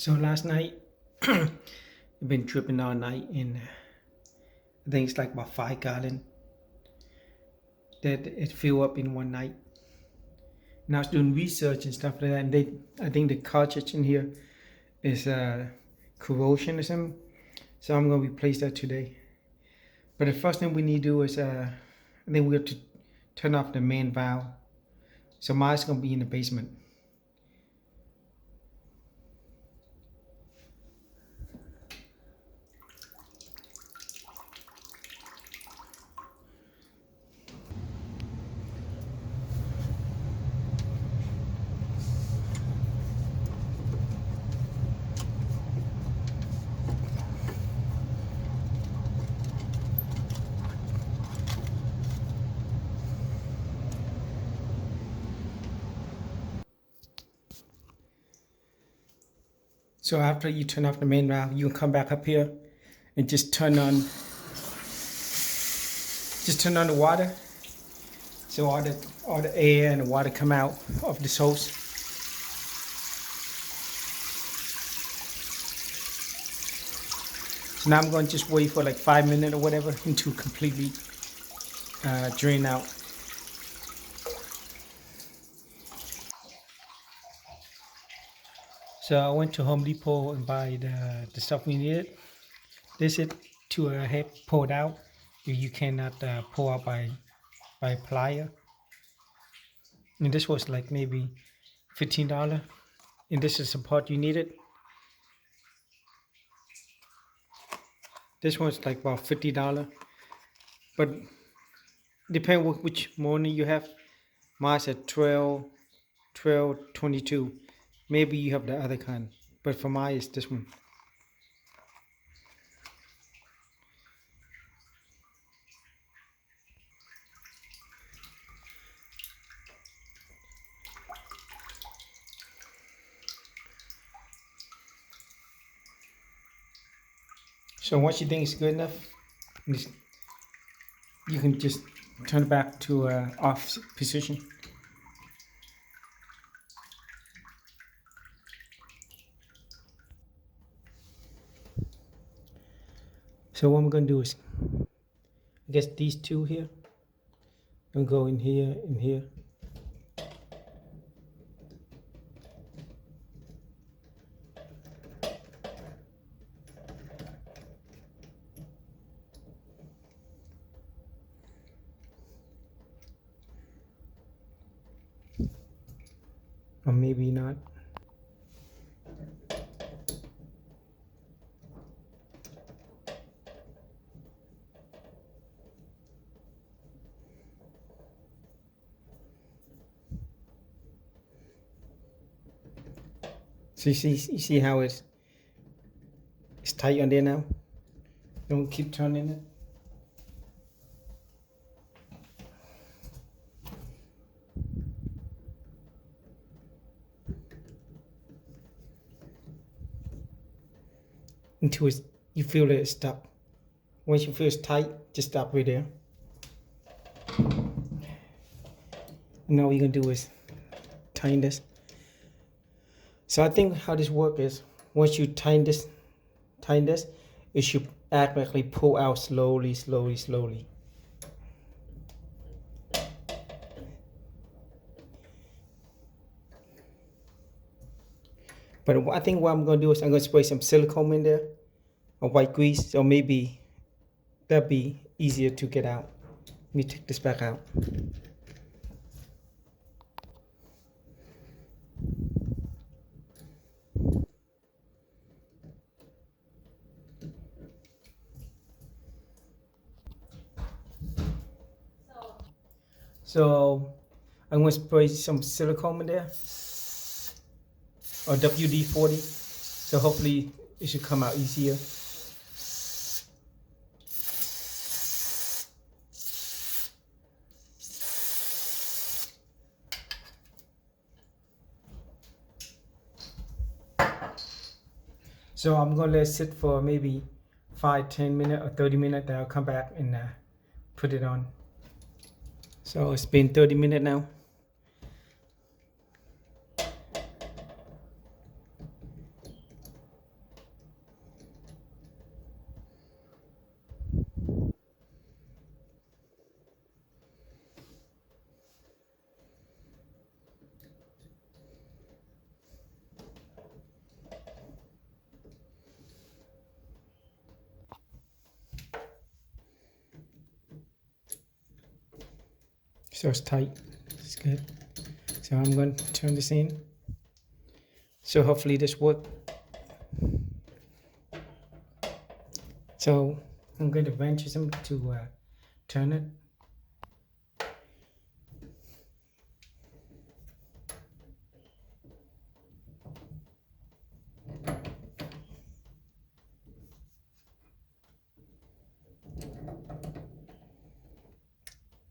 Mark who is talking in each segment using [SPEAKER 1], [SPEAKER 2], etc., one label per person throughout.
[SPEAKER 1] So last night, I've been tripping all night, and I think it's like about 5 gallon that it filled up in one night. And I was doing research and stuff like that, and I think the cartridge in here is corrosion or something. So I'm gonna replace that today. But the first thing we need to do is I think we have to turn off the main valve. So mine's gonna be in the basement. So after you turn off the main valve, you can come back up here and just turn on the water. So all the air and the water come out of this hose. So now I'm going to just wait for like 5 minutes or whatever until completely drain out. So I went to Home Depot and buy the stuff we needed. This is to have pulled out. You cannot pull out by plier. And this was like maybe $15. And this is the part you needed. This one's like about $50. But depending on which morning you have. Mine's at 12:22. Maybe you have the other kind. But for mine, it's this one. So once you think it's good enough, you can just turn it back to off position. So what I'm going to do is, I guess these two here, I'm going to go in here and here. Or maybe not. So you see how it's tight on there now? Don't keep turning it. Until you feel that it stop. Once you feel it's tight, just stop right there. Now what you're gonna do is tighten this. So I think how this works is once you tighten this, it should automatically pull out slowly. But I think what I'm gonna do is I'm gonna spray some silicone in there, or white grease, so maybe that'll be easier to get out. Let me take this back out. So I'm gonna spray some silicone in there, or WD-40, so hopefully it should come out easier. So I'm gonna let it sit for maybe 5-10 minutes or 30 minutes, then I'll come back and put it on. So it's been 30 minutes now. So it's tight. It's good. So I'm going to turn this in. So hopefully this works. So I'm going to wrench some to turn it.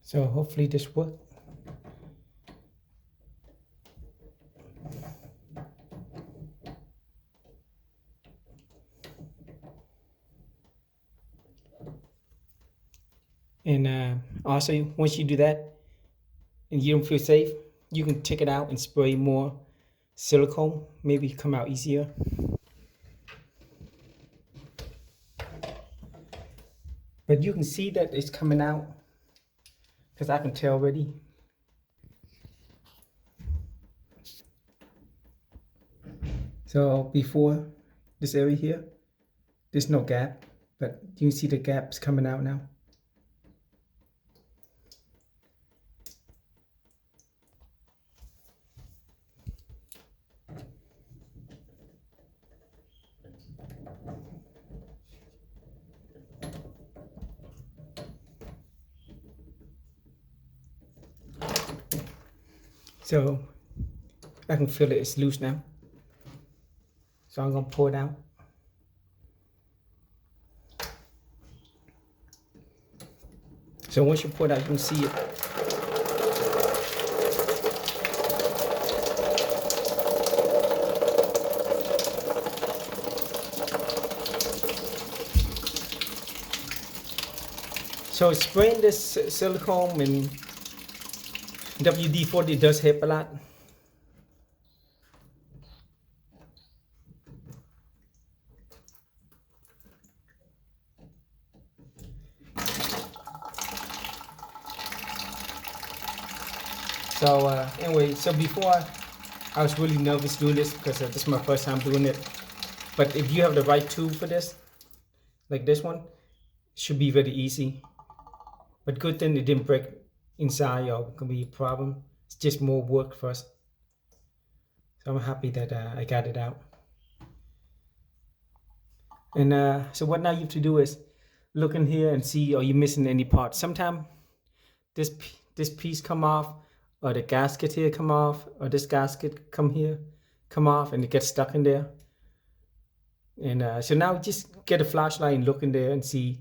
[SPEAKER 1] So hopefully this works. And also, once you do that and you don't feel safe, you can take it out and spray more silicone. Maybe come out easier. But you can see that it's coming out because I can tell already. So before this area here, there's no gap, but you can see the gaps coming out now. So I can feel it's loose now. So I'm gonna pour it out. So once you pour it out, you can see it. So spraying this silicone and WD-40 does help a lot. So anyway, so before I was really nervous doing this because this is my first time doing it. But if you have the right tool for this, like this one, it should be very easy. But good thing it didn't break inside or it could be a problem. It's just more work for us. So I'm happy that I got it out. And so what now you have to do is look in here and see, are you missing any parts? Sometimes this piece come off, or the gasket here come off, or this gasket come off, and it gets stuck in there. And so now just get a flashlight and look in there and see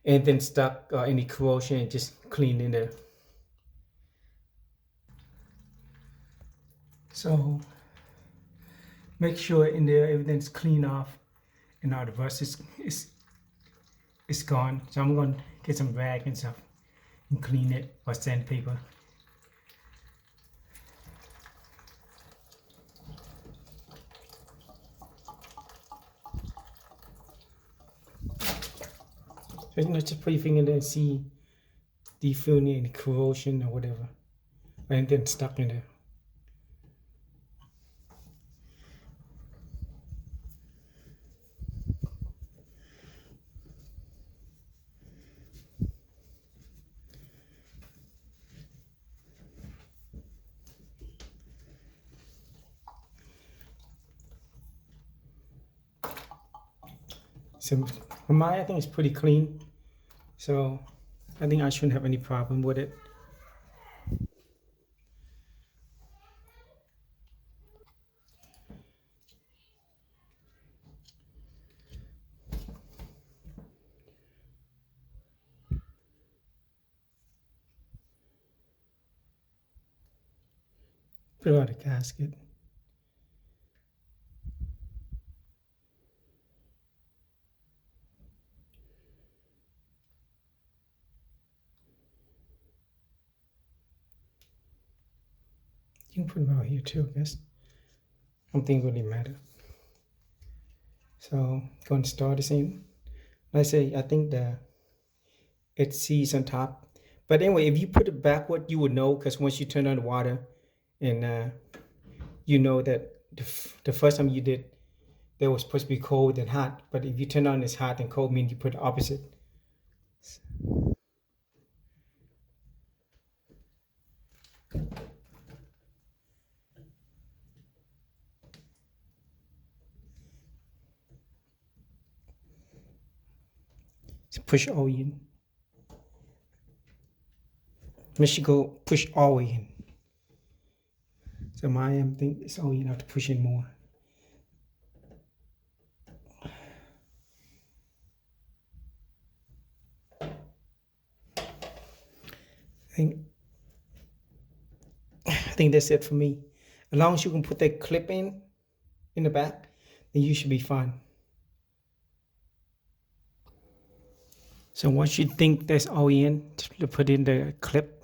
[SPEAKER 1] anything stuck or any corrosion, and just clean in there. So make sure in there everything's clean off and all the rust is gone. So I'm going to get some rag and stuff and clean it, or sandpaper. So just put your finger there and see, do you feel any corrosion or whatever, or anything stuck in there. So for mine, I think it's pretty clean. So I think I shouldn't have any problem with it. Put out the gasket. You can put them out here too, I guess. I don't think it really matter. So go and start the same. Like I say, I think it sees on top. But anyway, if you put it backward, you would know, because once you turn on the water, and you know that the first time you did, they was supposed to be cold and hot. But if you turn on it's hot and cold, means you put the opposite. So push all in. Make sure go push all in. So my thing is all you have to push in more. I think that's it for me. As long as you can put that clip in the back, then you should be fine. So once you think that's all in, to put in the clip.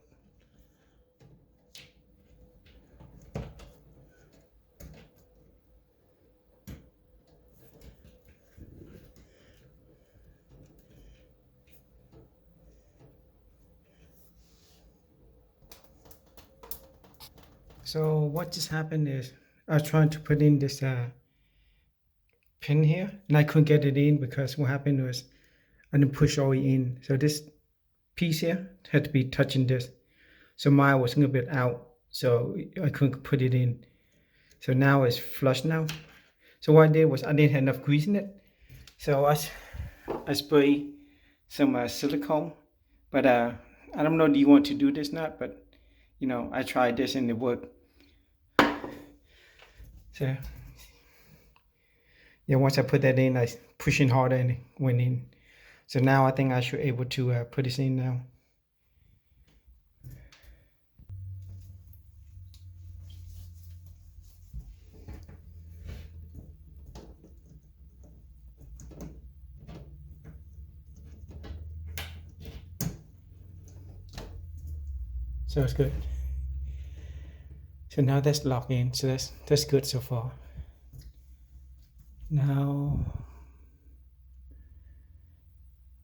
[SPEAKER 1] So what just happened is I was trying to put in this pin here, and I couldn't get it in because what happened was I didn't push all the way in. So this piece here had to be touching this. So mine was a little bit out, so I couldn't put it in. So now it's flush now. So what I did was I didn't have enough grease in it. So I spray some silicone, but I don't know do you want to do this or not, but you know, I tried this and it worked. So yeah, once I put that in, I pushing harder and it went in. So now I think I should be able to put this in now. So it's good. So now that's locked in. So that's good so far. Now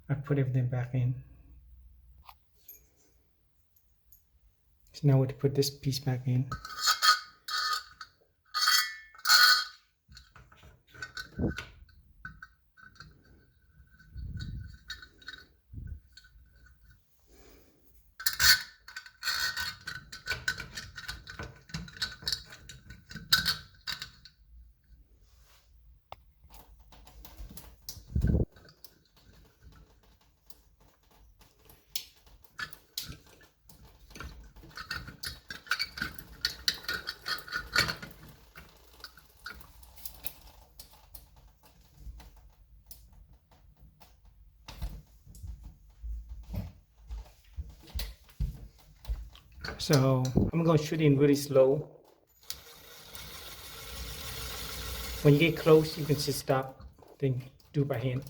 [SPEAKER 1] I put everything back in. So now we have to put this piece back in. So I'm going to shoot in really slow. When you get close, you can just stop, then do by hand.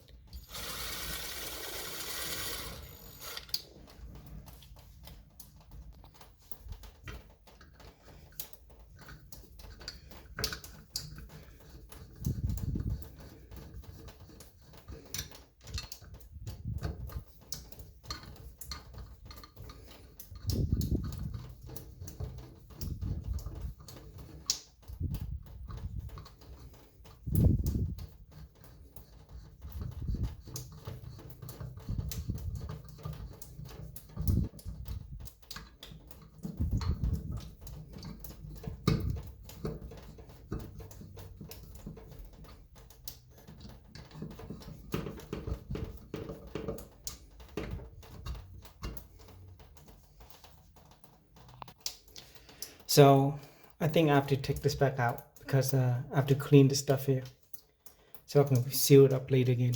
[SPEAKER 1] So I think I have to take this back out because I have to clean the stuff here so I can seal it up later again.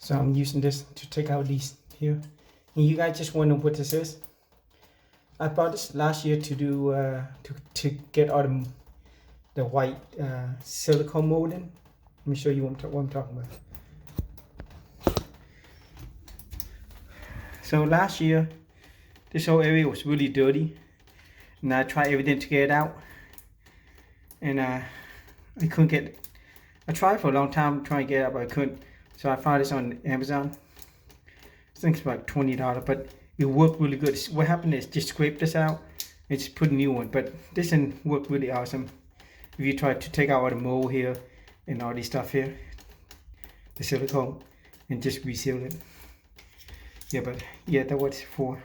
[SPEAKER 1] So I'm using this to take out these here. And you guys just wonder what this is. I bought this last year to do to get all the white silicone molding. Let me show you what I'm talking about. So last year, this whole area was really dirty, and I tried everything to get it out, and I couldn't get it. I tried for a long time trying to get it out, but I couldn't. So I found this on Amazon. think it's about $20, but it worked really good. What happened is just scrape this out and just put a new one, but this one worked really awesome. If you try to take out all the mold here and all this stuff here, the silicone, and just reseal it. Yeah, but yeah, that was for.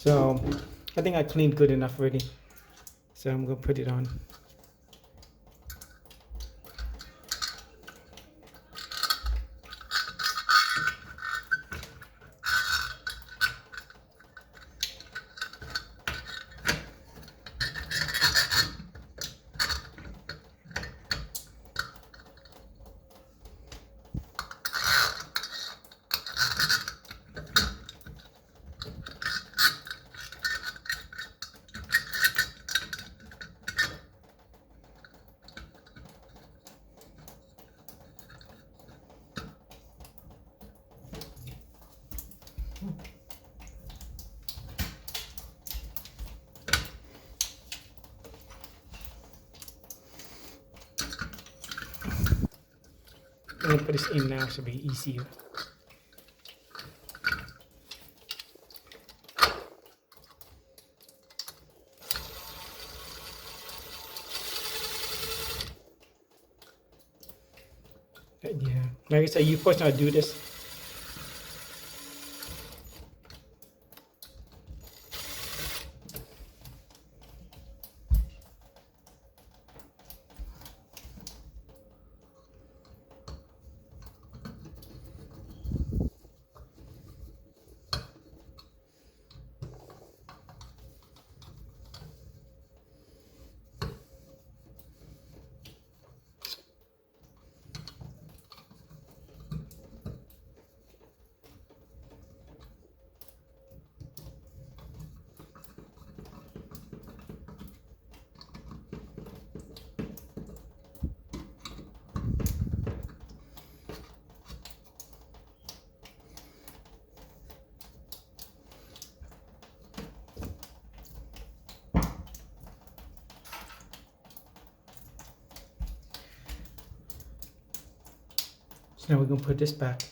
[SPEAKER 1] So I think I cleaned good enough already. So I'm gonna put it on. I'm gonna put this in now, so it'll be easier. Yeah, like I said, you're supposed to do this. So now we're gonna put this back.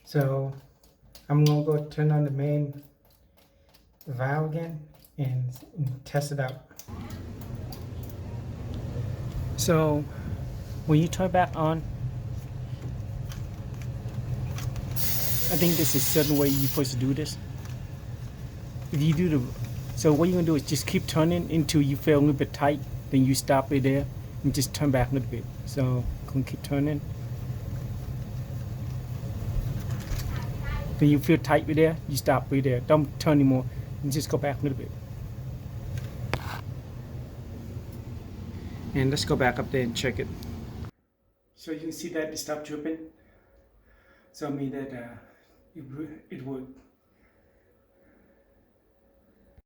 [SPEAKER 1] So I'm gonna go turn on the main valve again and test it out. So when you turn back on, I think this is a certain way you're supposed to do this. If you do so what you're gonna do is just keep turning until you feel a little bit tight, then you stop it there and just turn back a little bit. So I'm gonna keep turning. When you feel tight right there, you stop right there. Don't turn anymore, and just go back a little bit. And let's go back up there and check it. So you can see that it stopped dripping. So I mean that it worked.